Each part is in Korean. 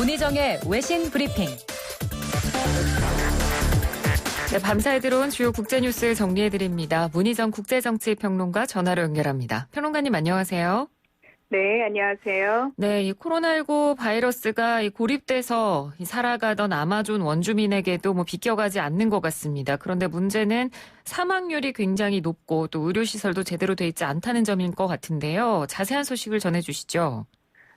문희정의 외신 브리핑. 네, 밤사이 들어온 주요 국제뉴스 정리해드립니다. 문희정 국제정치평론가 전화로 연결합니다. 평론가님 안녕하세요. 네, 안녕하세요. 네, 이 코로나19 바이러스가 고립돼서 살아가던 아마존 원주민에게도 비껴가지 않는 것 같습니다. 그런데 문제는 사망률이 굉장히 높고 또 의료시설도 제대로 돼 있지 않다는 점인 것 같은데요. 자세한 소식을 전해주시죠.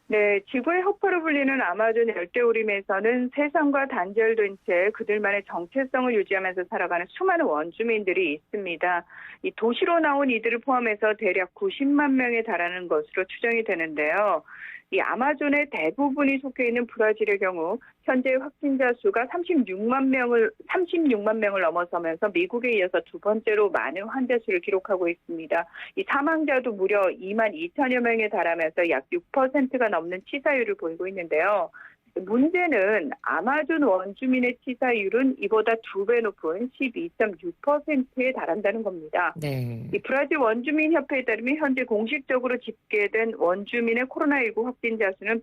네, 지구의 허파로 불리는 아마존 열대우림에서는 세상과 단절된 채 그들만의 정체성을 유지하면서 살아가는 수많은 원주민들이 있습니다. 이 도시로 나온 이들을 포함해서 대략 90만 명에 달하는 것으로 추정이 되는데요. 이 아마존의 대부분이 속해 있는 브라질의 경우 현재 확진자 수가 36만 명을 넘어서면서 미국에 이어서 두 번째로 많은 환자 수를 기록하고 있습니다. 이 사망자도 무려 2만 2천여 명에 달하면서 약 6%가 넘는 치사율을 보이고 있는데요. 문제는 아마존 원주민의 치사율은 이보다 2배 높은 12.6%에 달한다는 겁니다. 네. 이 브라질 원주민협회에 따르면 현재 공식적으로 집계된 원주민의 코로나19 확진자 수는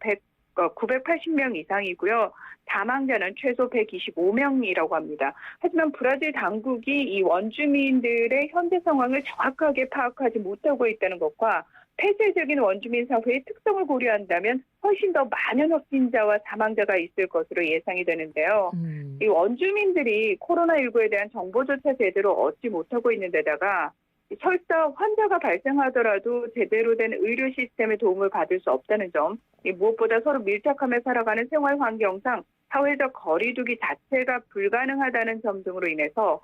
980명 이상이고요. 사망자는 최소 125명이라고 합니다. 하지만 브라질 당국이 이 원주민들의 현재 상황을 정확하게 파악하지 못하고 있다는 것과 폐쇄적인 원주민 사회의 특성을 고려한다면 훨씬 더 많은 확진자와 사망자가 있을 것으로 예상이 되는데요. 이 원주민들이 코로나19에 대한 정보조차 제대로 얻지 못하고 있는 데다가 설사 환자가 발생하더라도 제대로 된 의료 시스템의 도움을 받을 수 없다는 점, 무엇보다 서로 밀착하며 살아가는 생활 환경상 사회적 거리두기 자체가 불가능하다는 점 등으로 인해서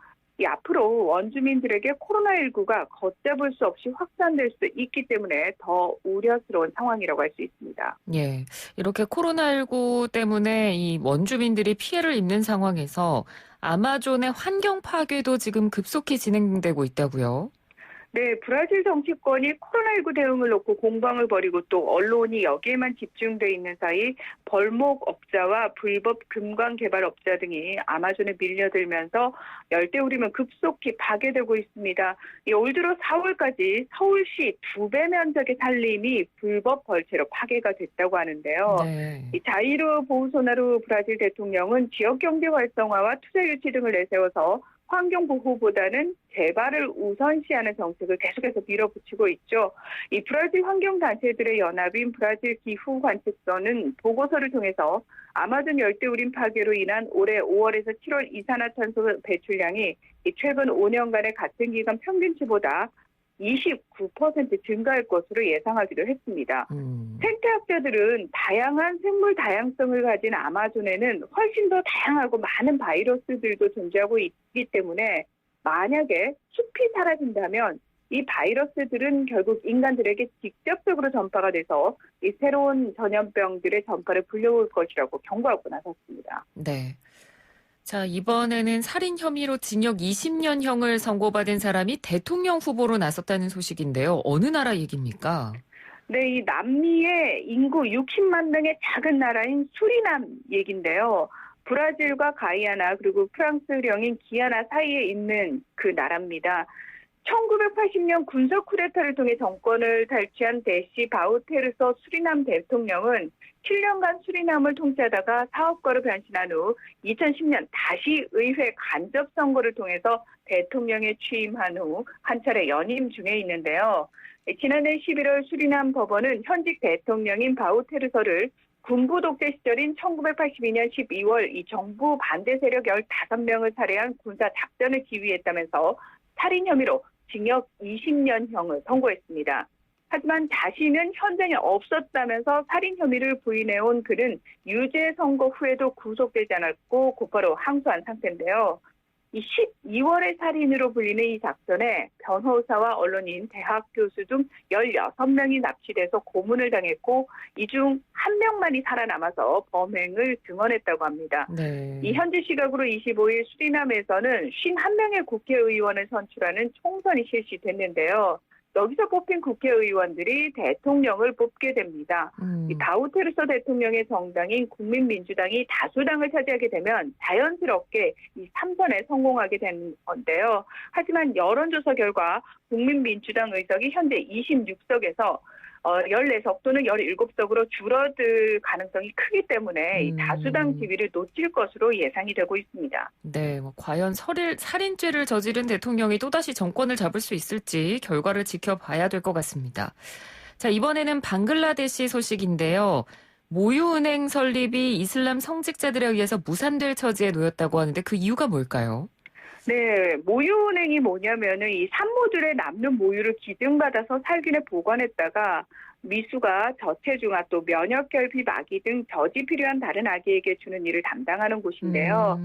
앞으로 원주민들에게 코로나19가 걷잡을 수 없이 확산될 수 있기 때문에 더 우려스러운 상황이라고 할 수 있습니다. 예, 이렇게 코로나19 때문에 이 원주민들이 피해를 입는 상황에서 아마존의 환경 파괴도 지금 급속히 진행되고 있다고요? 네, 브라질 정치권이 코로나19 대응을 놓고 공방을 벌이고 또 언론이 여기에만 집중돼 있는 사이 벌목업자와 불법 금광 개발업자 등이 아마존에 밀려들면서 열대우림은 급속히 파괴되고 있습니다. 올 들어 4월까지 서울시 2배 면적의 산림이 불법 벌채로 파괴가 됐다고 하는데요. 네. 이 자이르 보우소나루 브라질 대통령은 지역경제 활성화와 투자 유치 등을 내세워서 환경보호보다는 재발을 우선시하는 정책을 계속해서 밀어붙이고 있죠. 이 브라질 환경단체들의 연합인 브라질 기후관측소는 보고서를 통해서 아마존 열대우림 파괴로 인한 올해 5월에서 7월 이산화탄소 배출량이 최근 5년간의 같은 기간 평균치보다 29% 증가할 것으로 예상하기도 했습니다. 생태학자들은 다양한 생물 다양성을 가진 아마존에는 훨씬 더 다양하고 많은 바이러스들도 존재하고 있기 때문에 만약에 숲이 사라진다면 이 바이러스들은 결국 인간들에게 직접적으로 전파가 돼서 이 새로운 전염병들의 전파를 불러올 것이라고 경고하고 나섰습니다. 네. 자, 이번에는 살인 혐의로 징역 20년형을 선고받은 사람이 대통령 후보로 나섰다는 소식인데요. 어느 나라 얘기입니까? 네, 이 남미의 인구 60만 명의 작은 나라인 수리남 얘긴데요. 브라질과 가이아나 그리고 프랑스령인 기아나 사이에 있는 그 나라입니다. 1980년 군사 쿠데타를 통해 정권을 탈취한 데시 바우테르소 수리남 대통령은 7년간 수리남을 통치하다가 사업가로 변신한 후 2010년 다시 의회 간접 선거를 통해서 대통령에 취임한 후 한 차례 연임 중에 있는데요. 지난해 11월 수리남 법원은 현직 대통령인 바우테르소를 군부 독재 시절인 1982년 12월 이 정부 반대 세력 15명을 살해한 군사 작전을 지휘했다면서 살인 혐의로 징역 20년형을 선고했습니다. 하지만 자신은 현장에 없었다면서 살인 혐의를 부인해온 그는 유죄 선고 후에도 구속되지 않았고 곧바로 항소한 상태인데요. 이 12월의 살인으로 불리는 이 작전에 변호사와 언론인, 대학 교수 등 16명이 납치돼서 고문을 당했고 이 중 한 명만이 살아남아서 범행을 증언했다고 합니다. 네. 이 현지 시각으로 25일 수리남에서는 51명의 국회의원을 선출하는 총선이 실시됐는데요. 여기서 뽑힌 국회의원들이 대통령을 뽑게 됩니다. 이 바우테르소 대통령의 정당인 국민민주당이 다수당을 차지하게 되면 자연스럽게 이 3선에 성공하게 되는 건데요. 하지만 여론조사 결과 국민민주당 의석이 현재 26석에서 14석 또는 17석으로 줄어들 가능성이 크기 때문에 이 다수당 지위를 놓칠 것으로 예상이 되고 있습니다. 네, 과연 살인죄를 저지른 대통령이 또다시 정권을 잡을 수 있을지 결과를 지켜봐야 될 것 같습니다. 자, 이번에는 방글라데시 소식인데요. 모유은행 설립이 이슬람 성직자들에 의해서 무산될 처지에 놓였다고 하는데 그 이유가 뭘까요? 네, 모유은행이 뭐냐면은 이 산모들의 남는 모유를 기증받아서 살균에 보관했다가 미수가, 저체중아, 또 면역결핍 아기 등 젖이 필요한 다른 아기에게 주는 일을 담당하는 곳인데요.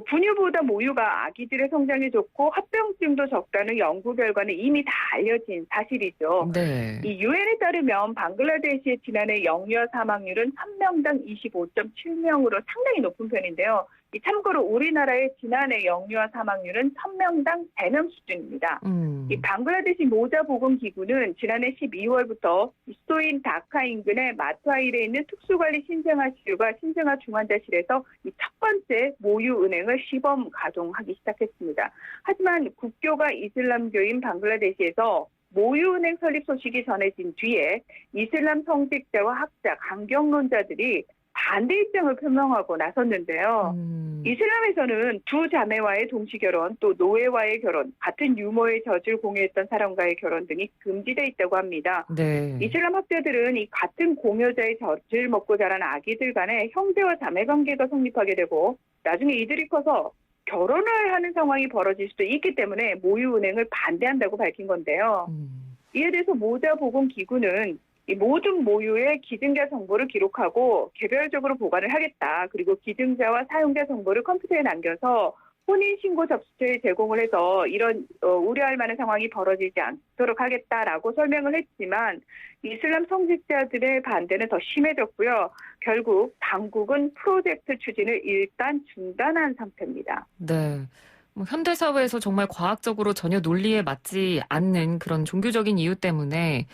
분유보다 모유가 아기들의 성장에 좋고 합병증도 적다는 연구 결과는 이미 다 알려진 사실이죠. 네. 이 유엔에 따르면 방글라데시의 지난해 영유아 사망률은 1명당 25.7명으로 상당히 높은 편인데요. 참고로 우리나라의 지난해 영유아 사망률은 1000명당 3명 수준입니다. 이 방글라데시 모자보건기구는 지난해 12월부터 수도인 다카 인근의 마투아일에 있는 특수관리 신생아실과 신생아 중환자실에서 이 첫 번째 모유은행을 시범 가동하기 시작했습니다. 하지만 국교가 이슬람교인 방글라데시에서 모유은행 설립 소식이 전해진 뒤에 이슬람 성직자와 학자, 강경론자들이 반대 입장을 표명하고 나섰는데요. 이슬람에서는 두 자매와의 동시결혼, 또 노예와의 결혼, 같은 유모의 젖을 공유했던 사람과의 결혼 등이 금지돼 있다고 합니다. 네. 이슬람 학자들은 이 같은 공여자의 젖을 먹고 자란 아기들 간에 형제와 자매 관계가 성립하게 되고 나중에 이들이 커서 결혼을 하는 상황이 벌어질 수도 있기 때문에 모유은행을 반대한다고 밝힌 건데요. 이에 대해서 모자보건기구는 이 모든 모유의 기증자 정보를 기록하고 개별적으로 보관을 하겠다. 그리고 기증자와 사용자 정보를 컴퓨터에 남겨서 혼인신고 접수처에 제공을 해서 이런 우려할 만한 상황이 벌어지지 않도록 하겠다라고 설명을 했지만 이슬람 성직자들의 반대는 더 심해졌고요. 결국 당국은 프로젝트 추진을 일단 중단한 상태입니다. 네. 현대사회에서 정말 과학적으로 전혀 논리에 맞지 않는 그런 종교적인 이유 때문에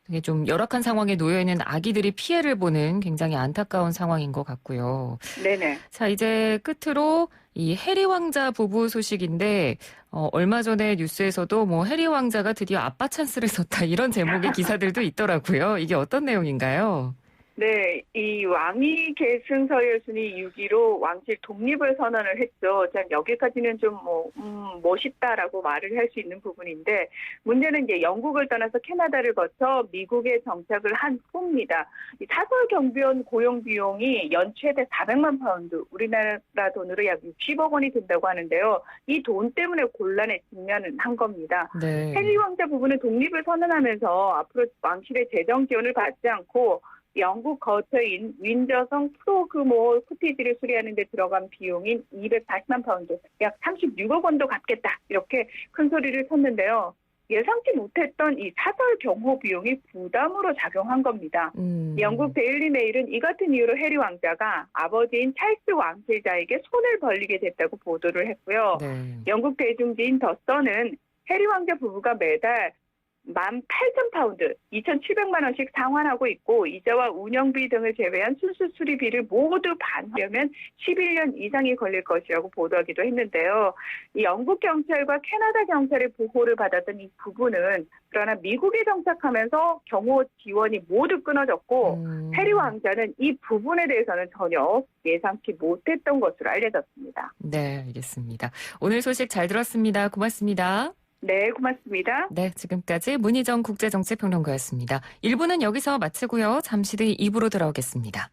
되게 좀 열악한 상황에 놓여 있는 아기들이 피해를 보는 굉장히 안타까운 상황인 것 같고요. 네네. 자, 이제 끝으로 이 해리 왕자 부부 소식인데 얼마 전에 뉴스에서도 해리 왕자가 드디어 아빠 찬스를 썼다 이런 제목의 기사들도 있더라고요. 이게 어떤 내용인가요? 네, 이 왕위 계승 서열순위 6위로 왕실 독립을 선언을 했죠. 전 여기까지는 좀 멋있다라고 말을 할 수 있는 부분인데 문제는 이제 영국을 떠나서 캐나다를 거쳐 미국에 정착을 한 후입니다. 이 사설 경비원 고용 비용이 연 최대 400만 파운드, 우리나라 돈으로 약 60억 원이 든다고 하는데요. 이 돈 때문에 곤란에 직면한 겁니다. 네. 해리 왕자 부부는 독립을 선언하면서 앞으로 왕실의 재정 지원을 받지 않고 영국 거처인 윈저성 프로그모어 코티지를 수리하는 데 들어간 비용인 240만 파운드, 약 36억 원도 갚겠다. 이렇게 큰 소리를 쳤는데요. 예상치 못했던 이 사설 경호 비용이 부담으로 작용한 겁니다. 영국 데일리 메일은 이 같은 이유로 해리 왕자가 아버지인 찰스 왕실자에게 손을 벌리게 됐다고 보도를 했고요. 네. 영국 대중지인 더 선은 해리 왕자 부부가 매달 18,000파운드, 2,700만 원씩 상환하고 있고 이자와 운영비 등을 제외한 순수 수리비를 모두 반하려면 11년 이상이 걸릴 것이라고 보도하기도 했는데요. 이 영국 경찰과 캐나다 경찰의 보호를 받았던 이 부부는 그러나 미국에 정착하면서 경호 지원이 모두 끊어졌고 해리 왕자는 이 부분에 대해서는 전혀 예상치 못했던 것으로 알려졌습니다. 네, 알겠습니다. 오늘 소식 잘 들었습니다. 고맙습니다. 네, 고맙습니다. 네, 지금까지 문희정 국제정치평론가였습니다. 1부는 여기서 마치고요. 잠시 뒤 2부로 돌아오겠습니다.